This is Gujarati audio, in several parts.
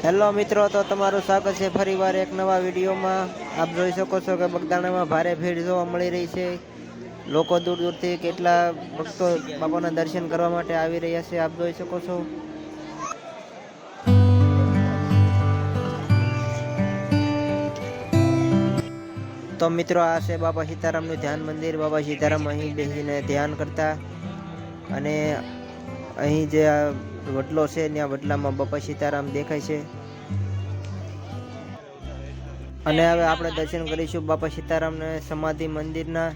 હેલો મિત્રો, તો તમારું સ્વાગત છે ફરીવાર એક નવા વિડીયોમાં। આપ જોઈ શકો છો કે બગદાણામાં ભારે ભીડ જોવા મળી રહી છે। લોકો દૂર દૂરથી કેટલા ભક્તો બાપાના દર્શન કરવા માટે આવી રહ્યા છે, આપ જોઈ શકો છો। તો મિત્રો, આ છે બાપા સીતારામનું ધ્યાન મંદિર। બાપા સીતારામ અહીં બેસીને ધ્યાન કરતા, અને અહીં જે આ વડલો છે ત્યાં વડલામાં બાપા સીતારામ દેખાય છે। અને હવે આપણે દર્શન કરીશું બાપા સીતારામને સમાધિ મંદિરના।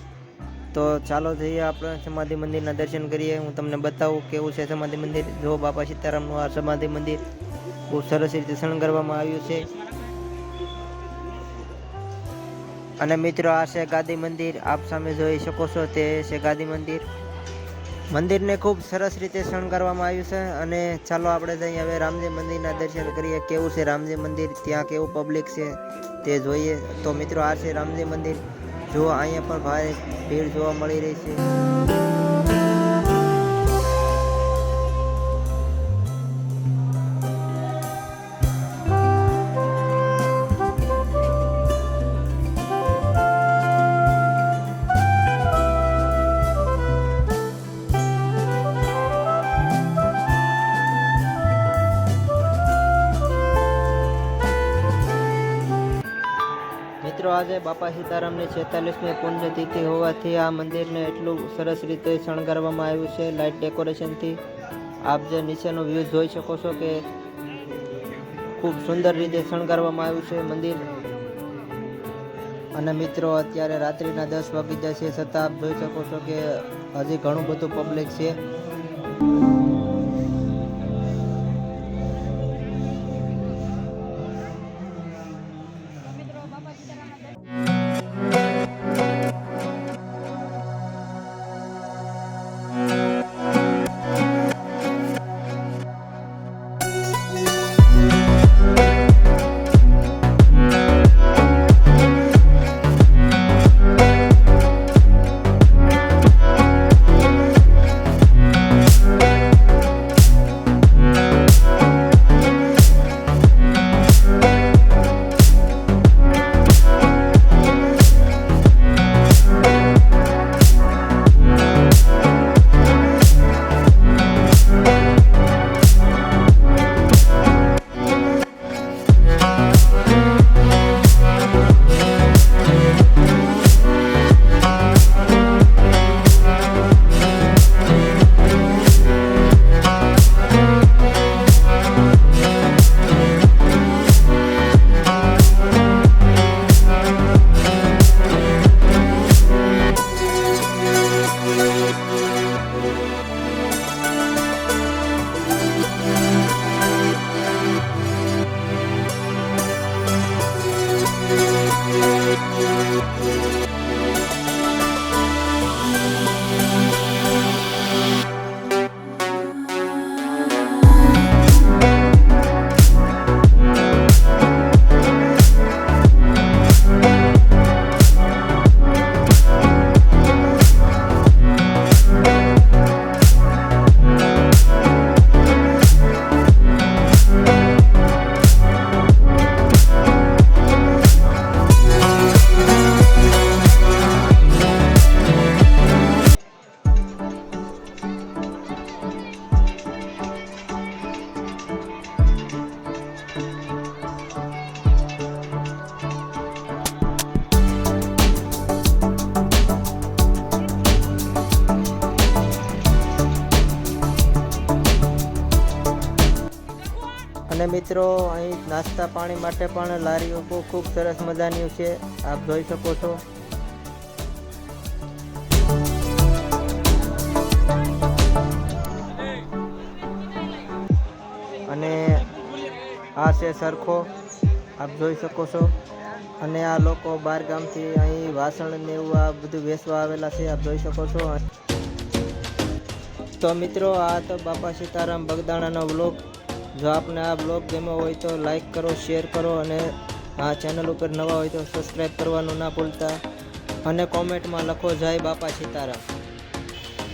તો ચાલો જઈએ આપણે સમાધિ મંદિરના દર્શન કરીએ। હું તમને બતાવું કેવું છે સમાધિ મંદિર। જો બાપા સીતારામનું આ સમાધિ મંદિર બહુ સરસ રીતે શણગારવામાં આવ્યું છે। અને મિત્રો, આ છે ગાદી મંદિર। આપ સામે જોઈ શકો છો તે છે ગાદી મંદિર। મંદિરને ખૂબ સરસ રીતે શણગારવામાં આવ્યું છે। અને ચાલો આપણે જઈએ હવે રામજી મંદિરના દર્શન કરીએ। કેવું છે રામજી મંદિર, ત્યાં કેવું પબ્લિક છે તે જોઈએ। તો મિત્રો, આ છે રામજી મંદિર। જો અહીંયા પણ ભારે ભીડ જોવા મળી રહી છે। મિત્રો, આજે બાપા સીતારામની 46મી પુણ્યતિથિ હોવાથી આ મંદિરને એટલું સરસ રીતે શણગારવામાં આવ્યું છે લાઇટ ડેકોરેશનથી। આપ જે નીચેનો વ્યૂ જોઈ શકો છો કે ખૂબ સુંદર રીતે શણગારવામાં આવ્યું છે મંદિર। અને મિત્રો, અત્યારે રાત્રિના 10 વાગી જાય છે, છતાં આપ જોઈ શકો છો કે હજી ઘણું બધું પબ્લિક છે। અને મિત્રો, અહીં નાસ્તા પાણી માટે પણ લારીઓ ખૂબ સરસ મજાની છે, આપ જોઈ શકો છો। અને આ છે સરખો, આપ જોઈ શકો છો। અને આ લોકો બહાર ગામથી અહીં વાસણ ને એવું આ બધું વેચવા આવેલા છે, આપ જોઈ શકો છો। તો મિત્રો, આ તો બાપા સીતારામ બગદાણાનો વ્લોગ। જો આપને આ બ્લોગ ગમ્યો હોય તો લાઈક કરો, શેર કરો, અને આ ચેનલ ઉપર નવા હોય તો સબસ્ક્રાઈબ કરવાનું ના ભૂલતા। અને કોમેન્ટમાં લખો જય બાપા સીતારામ।